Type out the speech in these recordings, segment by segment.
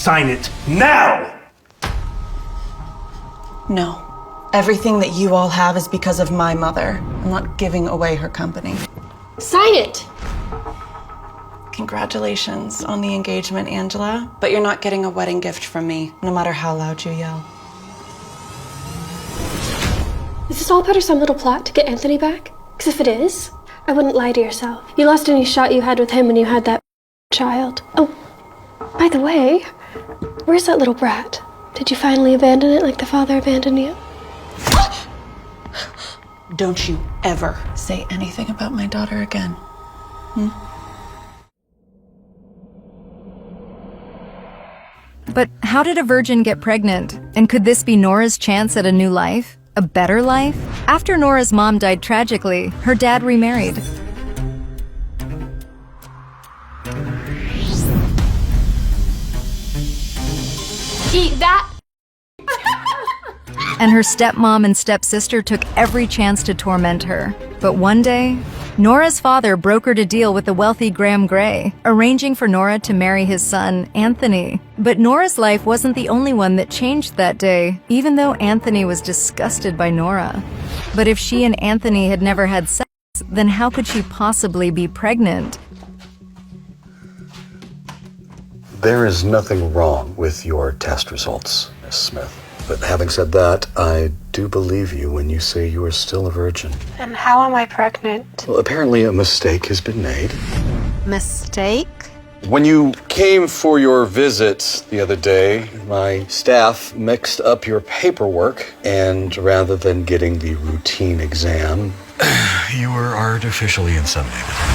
sign it now! No. Everything that you all have is because of my mother. I'm not giving away her company. Sign it! Congratulations on the engagement, Angela. But you're not getting a wedding gift from me, no matter how loud you yell. Is this all part of some little plot to get Anthony back? Because if it is, I wouldn't lie to yourself. You lost any shot you had with him when you had that child. Oh, by the way, where's that little brat? Did you finally abandon it like the father abandoned you? Don't you ever say anything about my daughter again. But how did a virgin get pregnant? And could this be Nora's chance at a new life? A better life? After Nora's mom died tragically, her dad remarried. Eat that! And her stepmom and stepsister took every chance to torment her. But one day, Nora's father brokered a deal with the wealthy Graham Gray, arranging for Nora to marry his son, Anthony. But Nora's life wasn't the only one that changed that day, even though Anthony was disgusted by Nora. But if she and Anthony had never had sex, then how could she possibly be pregnant? There is nothing wrong with your test results, Miss Smith. But having said that, I do believe you when you say you are still a virgin. And how am I pregnant? Well, apparently a mistake has been made. Mistake? When you came for your visit the other day, my staff mixed up your paperwork, and rather than getting the routine exam, you were artificially inseminated.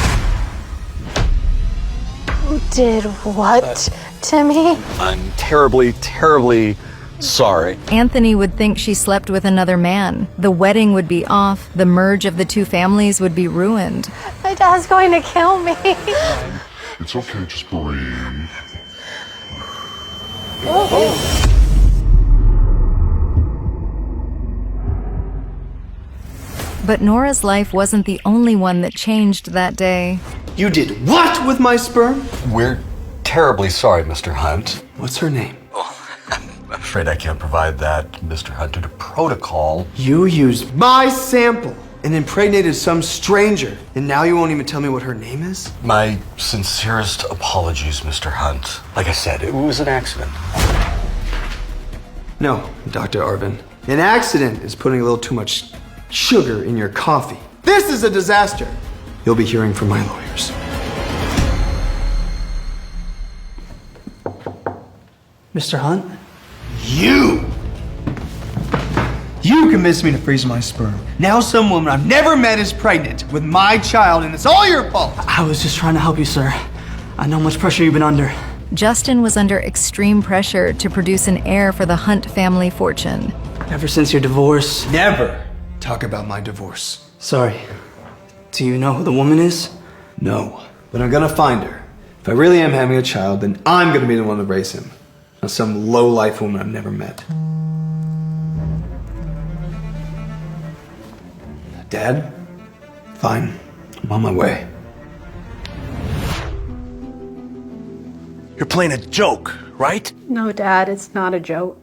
Did what to me? I'm terribly, terribly sorry. Anthony would think she slept with another man. The wedding would be off. The merge of the two families would be ruined. My dad's going to kill me. It's okay, just breathe. But Nora's life wasn't the only one that changed that day. You did what with my sperm? We're terribly sorry, Mr. Hunt. What's her name? I'm afraid I can't provide that, Mr. Hunt, due to protocol. You used my sample and impregnated some stranger, and now you won't even tell me what her name is? My sincerest apologies, Mr. Hunt. Like I said, it was an accident. No, Dr. Arvin. An accident is putting a little too much sugar in your coffee. This is a disaster. You'll be hearing from my lawyers. Mr. Hunt? You convinced me to freeze my sperm. Now some woman I've never met is pregnant with my child, and it's all your fault. I was just trying to help you, sir. I know how much pressure you've been under. Justin was under extreme pressure to produce an heir for the Hunt family fortune. Ever since your divorce. Never talk about my divorce. Sorry. Do you know who the woman is? No. But I'm gonna find her. If I really am having a child, then I'm gonna be the one to raise him. Not some low-life woman I've never met. Dad? Fine. I'm on my way. You're playing a joke, right? No, Dad, it's not a joke.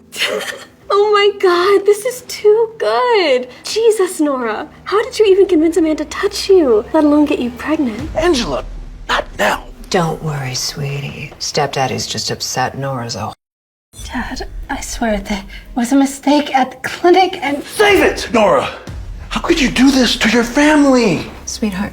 Oh my God, this is too good. Jesus, Nora. How did you even convince a man to touch you, let alone get you pregnant? Angela, not now. Don't worry, sweetie. Stepdaddy's just upset Nora's a Dad, I swear that was a mistake at the clinic and... Save it, Nora! How could you do this to your family? Sweetheart,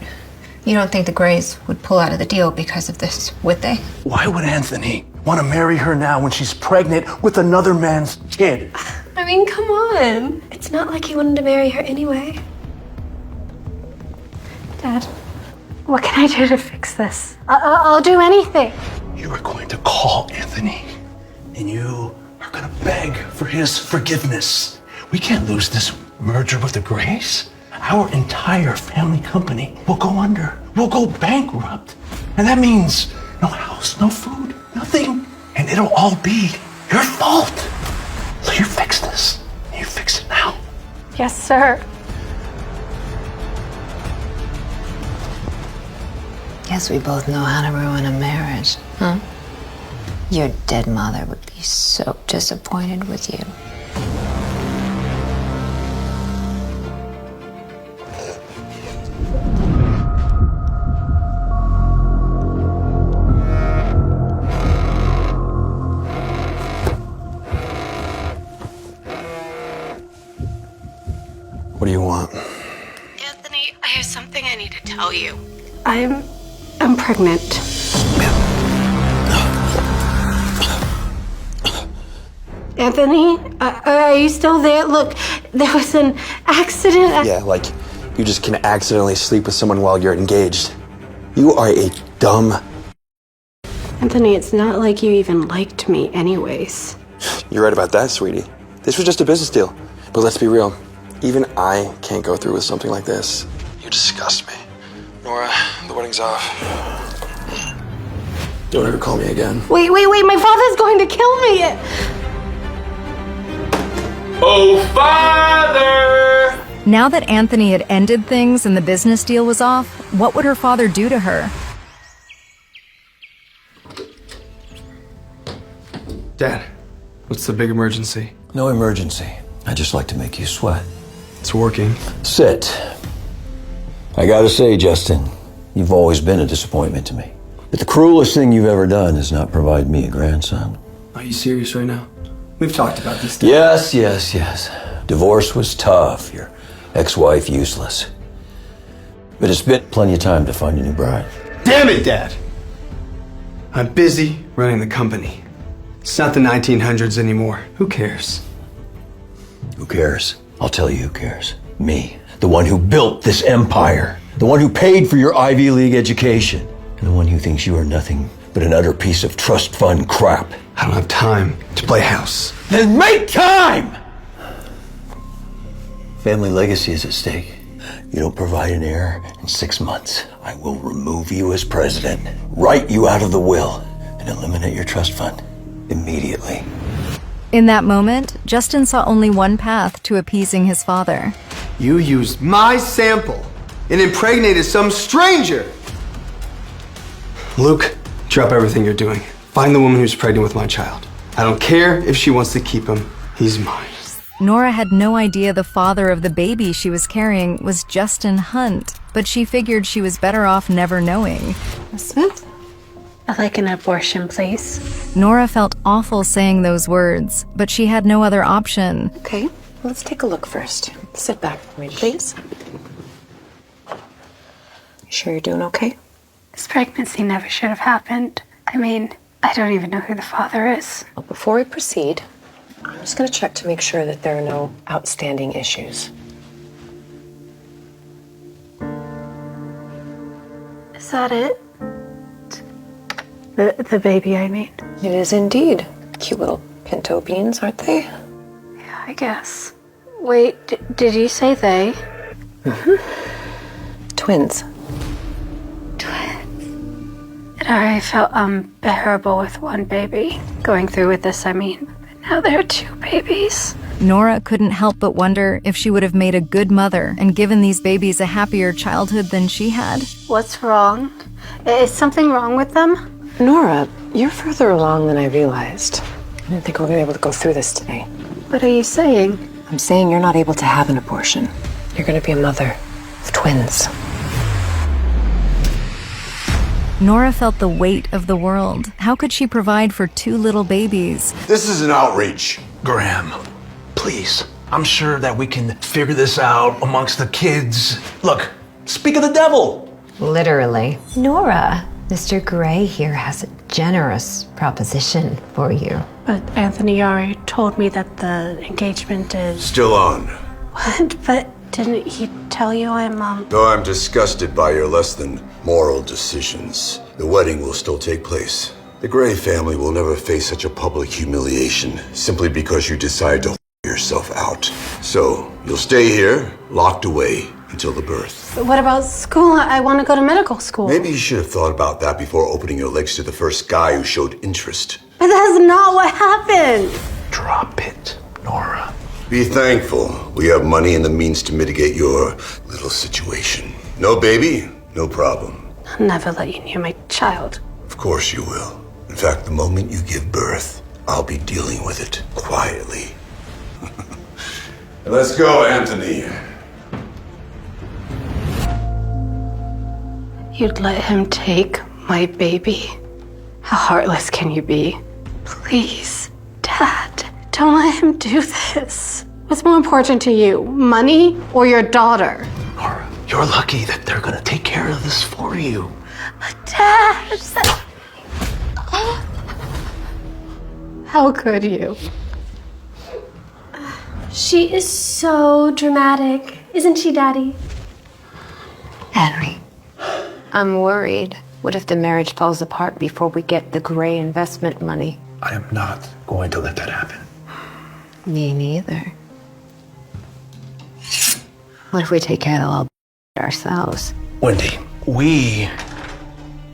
you don't think the Grays would pull out of the deal because of this, would they? Why would Anthony want to marry her now when she's pregnant with another man's kid? I mean, come on. It's not like he wanted to marry her anyway. Dad, what can I do to fix this? I'll do anything. You are going to call Anthony, and you are going to beg for his forgiveness. We can't lose this merger with the Grays. Our entire family company will go under. We'll go bankrupt. And that means no house, no food, nothing. And it'll all be your fault. So you fix this. You fix it now. Yes, sir. Guess we both know how to ruin a marriage, huh? Your dead mother would be so disappointed with you. What do you want? Anthony, I have something I need to tell you. I'm pregnant. Anthony, are you still there? Look, there was an accident. Yeah, like you just can accidentally sleep with someone while you're engaged. You are a dumb... Anthony, it's not like you even liked me anyways. You're right about that, sweetie. This was just a business deal. But let's be real. Even I can't go through with something like this. You disgust me. Nora, the wedding's off. Don't ever call me again. Wait, my father's going to kill me! Oh, Father! Now that Anthony had ended things and the business deal was off, what would her father do to her? Dad, what's the big emergency? No emergency. I just like to make you sweat. It's working. Sit. I gotta say, Justin, you've always been a disappointment to me. But the cruelest thing you've ever done is not provide me a grandson. Are you serious right now? We've talked about this, Dad. Yes. Divorce was tough. Your ex-wife useless. But it's been plenty of time to find a new bride. Damn it, Dad! I'm busy running the company. It's not the 1900s anymore. Who cares? Who cares? I'll tell you who cares. Me. The one who built this empire. The one who paid for your Ivy League education. And the one who thinks you are nothing but an utter piece of trust fund crap. I don't have time to play house. Then make time! Family legacy is at stake. You don't provide an heir in 6 months, I will remove you as president, write you out of the will, and eliminate your trust fund immediately. In that moment, Justin saw only one path to appeasing his father. You used my sample and impregnated some stranger! Luke, drop everything you're doing. Find the woman who's pregnant with my child. I don't care if she wants to keep him. He's mine. Nora had no idea the father of the baby she was carrying was Justin Hunt, but she figured she was better off never knowing. Smith? I'd like an abortion, please. Nora felt awful saying those words, but she had no other option. Okay, let's take a look first. Sit back for me, please. You sure you're doing okay? This pregnancy never should have happened. I mean, I don't even know who the father is. Well, before we proceed, I'm just going to check to make sure that there are no outstanding issues. Is that it? The baby, I mean. It is indeed. Cute little pinto beans, aren't they? Yeah, I guess. Wait, did you say they? Twins. It already felt unbearable with one baby. Going through with this, I mean. But now there are two babies. Nora couldn't help but wonder if she would have made a good mother and given these babies a happier childhood than she had. What's wrong? Is something wrong with them? Nora, you're further along than I realized. I didn't think we were going to be able to go through this today. What are you saying? I'm saying you're not able to have an abortion. You're going to be a mother of twins. Nora felt the weight of the world. How could she provide for two little babies? This is an outrage. Graham, please. I'm sure that we can figure this out amongst the kids. Look, speak of the devil. Literally. Nora, Mr. Gray here has a generous proposition for you. But Anthony already told me that the engagement is... Still on. What? But didn't he tell you I'm, Though I'm disgusted by your less than moral decisions, the wedding will still take place. The Gray family will never face such a public humiliation simply because you decide to yourself out. So, you'll stay here, locked away, until the birth. What about school? I want to go to medical school. Maybe you should have thought about that before opening your legs to the first guy who showed interest. But that's not what happened. Drop it, Nora. Be thankful we have money and the means to mitigate your little situation. No baby, no problem. I'll never let you near my child. Of course you will. In fact, the moment you give birth, I'll be dealing with it quietly. Let's go, Anthony. You'd let him take my baby? How heartless can you be? Please, Dad, don't let him do this. What's more important to you, money or your daughter? Nora, you're lucky that they're gonna take care of this for you. But Dad! How could you? She is so dramatic, isn't she, Daddy? Henry, I'm worried. What if the marriage falls apart before we get the Gray investment money? I am not going to let that happen. Me neither. What if we take care of the little ourselves? Wendy, we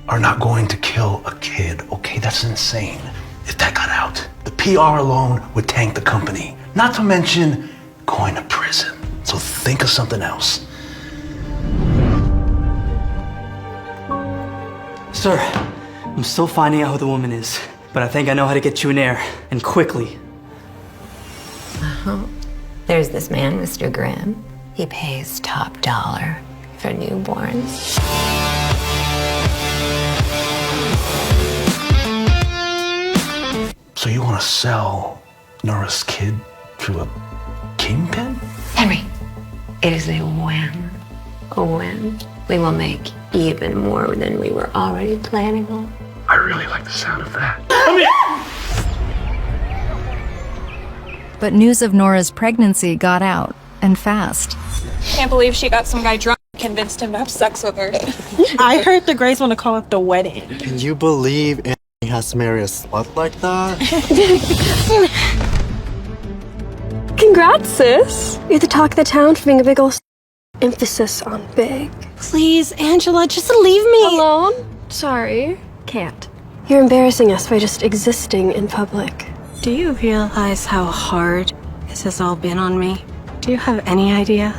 are not going to kill a kid, okay? That's insane. If that got out, the PR alone would tank the company. Not to mention going to prison. So think of something else. Sir, I'm still finding out who the woman is, but I think I know how to get you an heir, and quickly. There's this man, Mr. Grimm. He pays top dollar for newborns. So you want to sell Nora's kid to a kingpin? Henry, it is a win. A win. We will make even more than we were already planning on. I really like the sound of that. But news of Nora's pregnancy got out, and fast. Can't believe she got some guy drunk and convinced him to have sex with her. I heard the Grays want to call up the wedding. Can you believe Anthony has to marry a slut like that? Congrats, sis. You're the talk of the town for being a big ol' emphasis on big. Please, Angela, just leave me alone. Sorry, can't. You're embarrassing us by just existing in public. Do you realize how hard this has all been on me? Do you have any idea?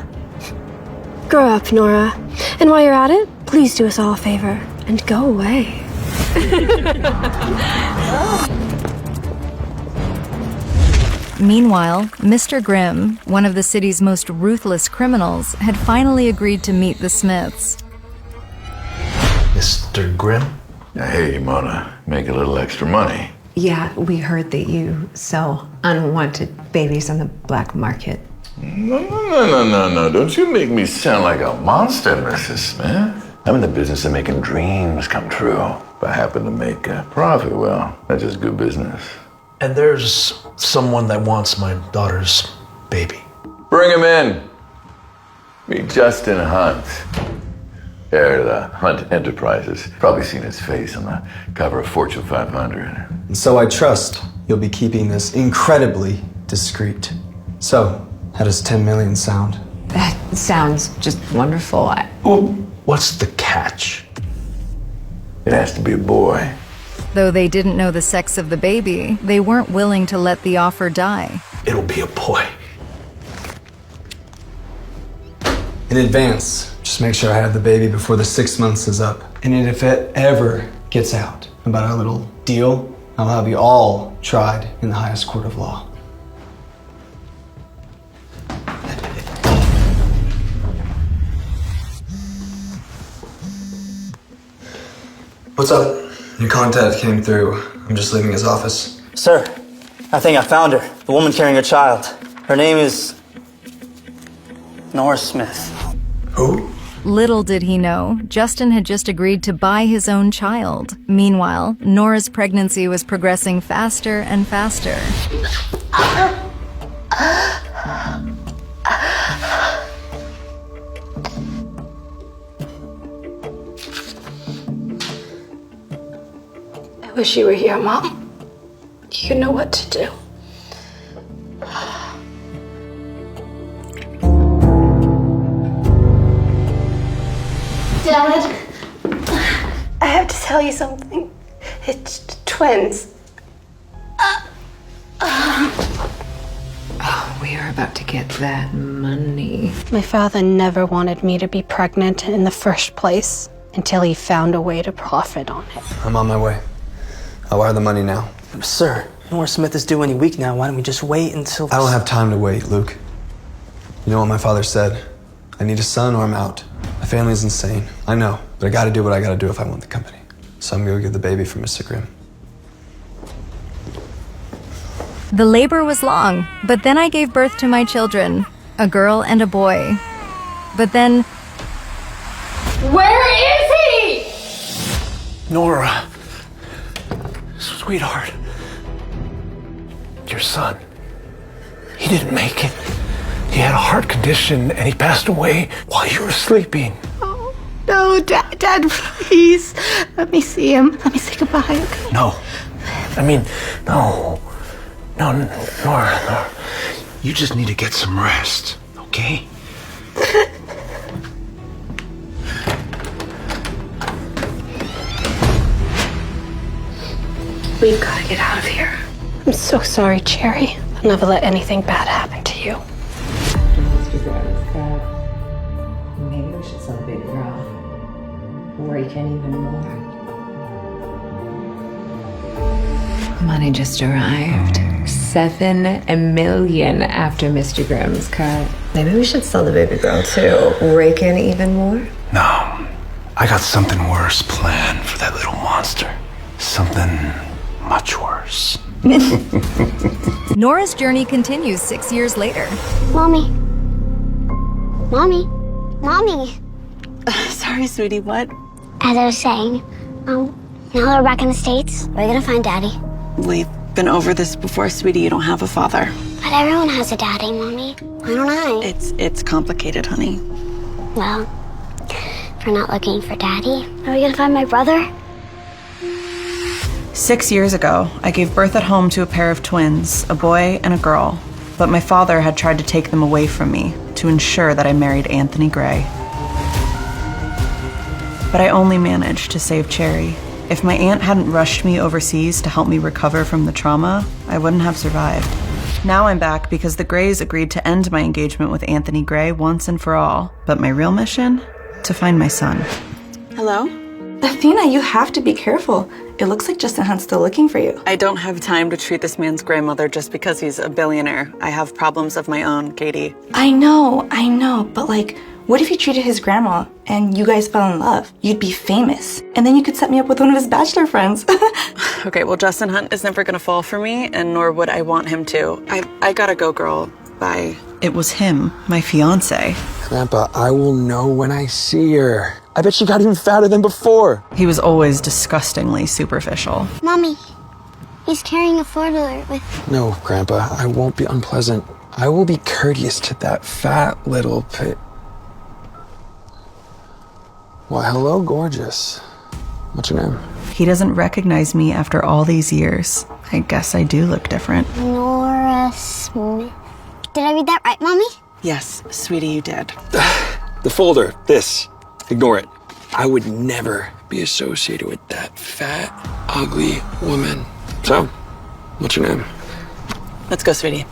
Grow up, Nora. And while you're at it, please do us all a favor and go away. Meanwhile, Mr. Grimm, one of the city's most ruthless criminals, had finally agreed to meet the Smiths. Mr. Grimm? Hey, you wanna make a little extra money? Yeah, we heard that you sell unwanted babies on the black market. No. Don't you make me sound like a monster, Mrs. Smith. I'm in the business of making dreams come true. If I happen to make a profit, well, that's just good business. And there's someone that wants my daughter's baby. Bring him in. Meet Justin Hunt. Heir of the Hunt Enterprises. Probably seen his face on the cover of Fortune 500. And so I trust you'll be keeping this incredibly discreet. So, how does 10 million sound? That sounds just wonderful. What's the catch? It has to be a boy. Though they didn't know the sex of the baby, they weren't willing to let the offer die. It'll be a boy. In advance, just make sure I have the baby before the 6 months is up. And if it ever gets out about our little deal, I'll have you all tried in the highest court of law. What's up? Your contact came through. I'm just leaving his office. Sir, I think I found her. The woman carrying a child. Her name is Nora Smith. Who? Little did he know, Justin had just agreed to buy his own child. Meanwhile, Nora's pregnancy was progressing faster and faster. I wish you were here, Mom. You know what to do. Dad, I have to tell you something. It's twins. Oh, we are about to get that money. My father never wanted me to be pregnant in the first place until he found a way to profit on it. I'm on my way. I'll wire the money now. Sir, Nora Smith is due any week now. Why don't we just wait until... I don't have time to wait, Luke. You know what my father said? I need a son or I'm out. My family's insane. I know, but I gotta do what I gotta do if I want the company. So I'm gonna go get the baby for Mr. Grimm. The labor was long, but then I gave birth to my children, a girl and a boy. But then... Where is he? Nora. Sweetheart. Your son. He didn't make it. He had a heart condition and he passed away while you were sleeping. Oh, no, Dad, please. Let me see him. Let me say goodbye, okay? No. I mean, no. No, Nora. You just need to get some rest, okay? We've got to get out of here. I'm so sorry, Cherry. I'll never let anything bad happen to you. Maybe we should celebrate the girl. Or you can't even more. Money just arrived. 7 million after Mr. Grimm's cut. Maybe we should sell the baby girl too. Rake in even more? No. I got something worse planned for that little monster. Something much worse. Nora's journey continues 6 years later. Mommy. Sorry, sweetie, what? As I was saying, now that we're back in the States, we're gonna find Daddy. We've been over this before, sweetie. You don't have a father. But everyone has a daddy, Mommy. Why don't I? It's complicated, honey. Well, if we're not looking for Daddy, are we gonna find my brother? 6 years ago, I gave birth at home to a pair of twins, a boy and a girl. But my father had tried to take them away from me to ensure that I married Anthony Gray. But I only managed to save Cherry. If my aunt hadn't rushed me overseas to help me recover from the trauma, I wouldn't have survived. Now I'm back because the Grays agreed to end my engagement with Anthony Gray once and for all. But my real mission? To find my son. Hello? Athena, you have to be careful. It looks like Justin Hunt's still looking for you. I don't have time to treat this man's grandmother just because he's a billionaire. I have problems of my own, Katie. I know, but what if you treated his grandma and you guys fell in love? You'd be famous. And then you could set me up with one of his bachelor friends. Okay, well, Justin Hunt is never gonna fall for me, and nor would I want him to. I gotta go, girl. Bye. It was him, my fiance. Grandpa, I will know when I see her. I bet she got even fatter than before. He was always disgustingly superficial. Mommy, he's carrying a 4-wheeler with... No, Grandpa, I won't be unpleasant. I will be courteous to that fat little pit. Why, hello, gorgeous. What's your name? He doesn't recognize me after all these years. I guess I do look different. Nora Smith. Did I read that right, Mommy? Yes, sweetie, you did. The folder, this. Ignore it. I would never be associated with that fat, ugly woman. So, what's your name? Let's go, sweetie.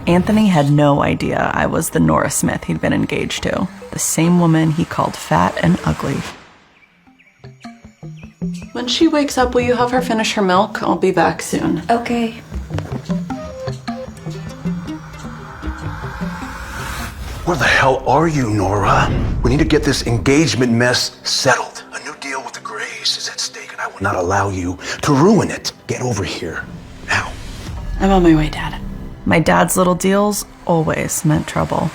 Anthony had no idea I was the Nora Smith he'd been engaged to. The same woman he called fat and ugly. When she wakes up, will you have her finish her milk? I'll be back soon. Okay. Where the hell are you, Nora? We need to get this engagement mess settled. A new deal with the Grays is at stake, and I will not allow you to ruin it. Get over here, now. I'm on my way, Dad. My dad's little deals always meant trouble.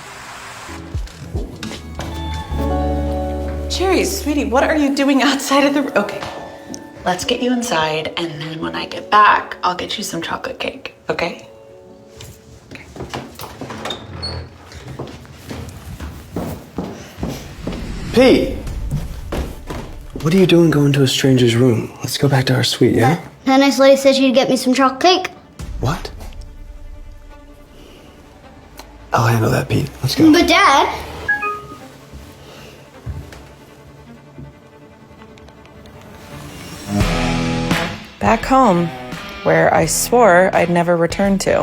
Cherry, sweetie, what are you doing outside of the... Okay, let's get you inside, and then when I get back, I'll get you some chocolate cake, okay? Pete! What are you doing going to a stranger's room? Let's go back to our suite, yeah? That nice lady said she'd get me some chocolate cake. What? I'll handle that, Pete. Let's go. But Dad... Back home, where I swore I'd never return to.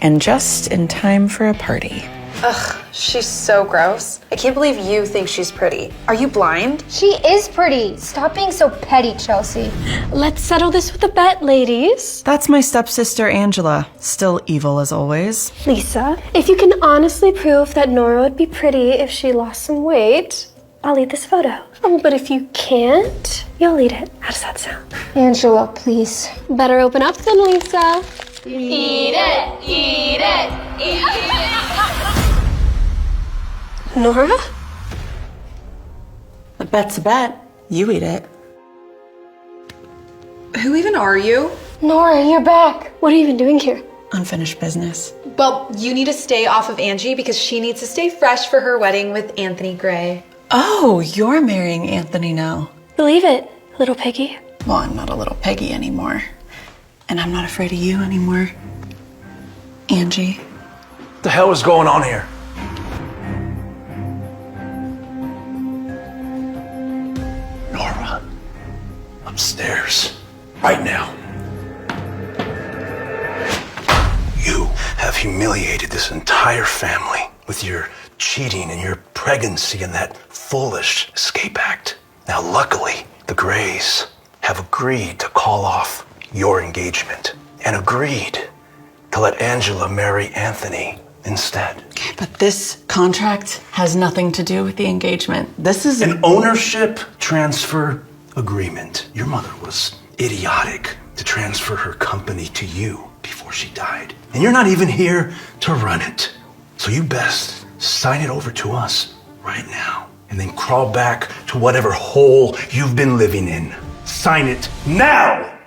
And just in time for a party. Ugh, she's so gross. I can't believe you think she's pretty. Are you blind? She is pretty. Stop being so petty, Chelsea. Let's settle this with a bet, ladies. That's my stepsister, Angela. Still evil as always. Lisa, if you can honestly prove that Nora would be pretty if she lost some weight, I'll eat this photo. Oh, but if you can't, you'll eat it. How does that sound? Angela, please. Better open up then, Lisa. Eat it! Eat it! Eat it! Nora? A bet's a bet. You eat it. Who even are you? Nora, you're back. What are you even doing here? Unfinished business. Well, you need to stay off of Angie because she needs to stay fresh for her wedding with Anthony Gray. Oh, you're marrying Anthony now. Believe it, little piggy. Well, I'm not a little piggy anymore. And I'm not afraid of you anymore. Angie. What the hell is going on here? Nora, upstairs, right now. You have humiliated this entire family with your cheating and your pregnancy and that foolish escape act. Now, luckily, the Grays have agreed to call off your engagement and agreed to let Angela marry Anthony instead. But this contract has nothing to do with the engagement. This is an ownership transfer agreement. Your mother was idiotic to transfer her company to you before she died. And you're not even here to run it. So you best sign it over to us right now and then crawl back to whatever hole you've been living in. Sign it now!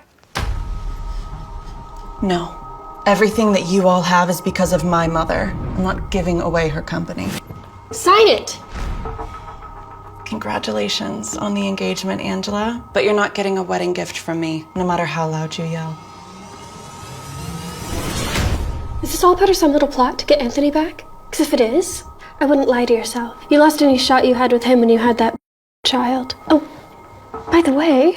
No. Everything that you all have is because of my mother. I'm not giving away her company. Sign it! Congratulations on the engagement, Angela. But you're not getting a wedding gift from me, no matter how loud you yell. Is this all part of some little plot to get Anthony back? Because if it is, I wouldn't lie to yourself. You lost any shot you had with him when you had that child. Oh, by the way,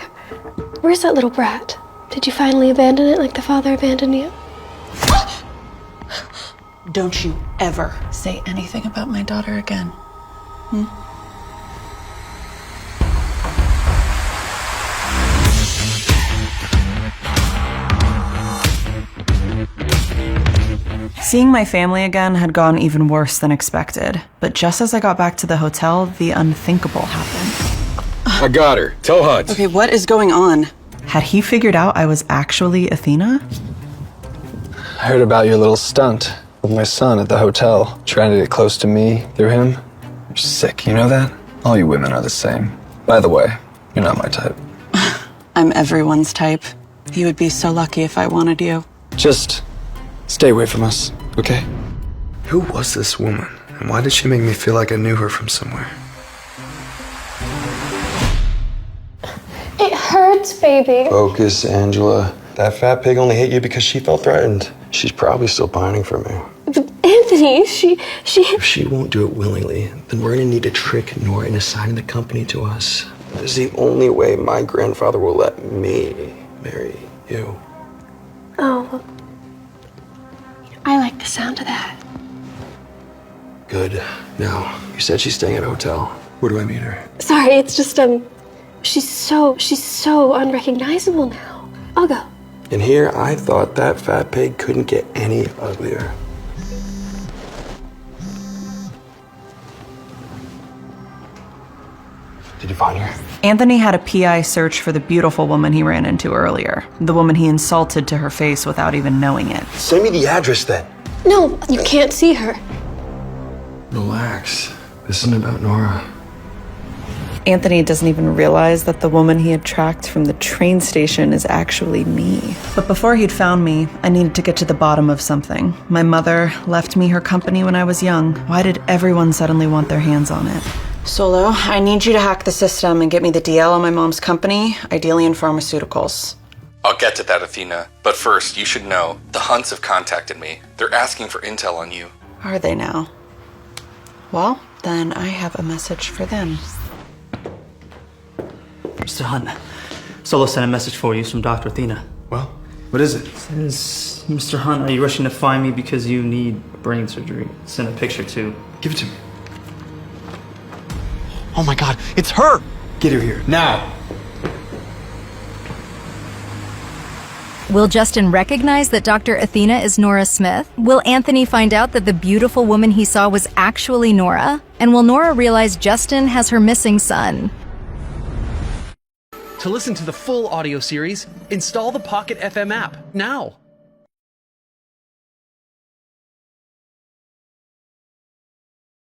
where's that little brat? Did you finally abandon it like the father abandoned you? Don't you ever say anything about my daughter again. Seeing my family again had gone even worse than expected. But just as I got back to the hotel, the unthinkable happened. I got her. Tell Hutch. Okay, what is going on? Had he figured out I was actually Athena? I heard about your little stunt with my son at the hotel, trying to get close to me through him. You're sick, you know that? All you women are the same. By the way, you're not my type. I'm everyone's type. You would be so lucky if I wanted you. Just stay away from us, okay? Who was this woman? And why did she make me feel like I knew her from somewhere? It hurts, baby. Focus, Angela. That fat pig only hit you because she felt threatened. She's probably still pining for me. But Anthony, she... If she won't do it willingly, then we're gonna need to trick Nora into signing the company to us. That is the only way my grandfather will let me marry you. Oh, I like the sound of that. Good. Now, you said she's staying at a hotel. Where do I meet her? Sorry, it's just, she's so unrecognizable now. I'll go. And here, I thought that fat pig couldn't get any uglier. Did you find her? Anthony had a PI search for the beautiful woman he ran into earlier. The woman he insulted to her face without even knowing it. Send me the address then. No, you can't see her. Relax. This isn't about Nora. Anthony doesn't even realize that the woman he had tracked from the train station is actually me. But before he'd found me, I needed to get to the bottom of something. My mother left me her company when I was young. Why did everyone suddenly want their hands on it? Solo, I need you to hack the system and get me the DL on my mom's company, ideally in pharmaceuticals. I'll get to that, Athena. But first, you should know, the Hunts have contacted me. They're asking for intel on you. Are they now? Well, then I have a message for them. Mr. Hunt, Solo sent a message for you from Dr. Athena. Well, What is it? It says, Mr. Hunt, are you rushing to find me because you need brain surgery? Send a picture too. Give it to me. Oh my god, it's her! Get her here, now! Will Justin recognize that Dr. Athena is Nora Smith? Will Anthony find out that the beautiful woman he saw was actually Nora? And will Nora realize Justin has her missing son? To listen to the full audio series, install the Pocket FM app now.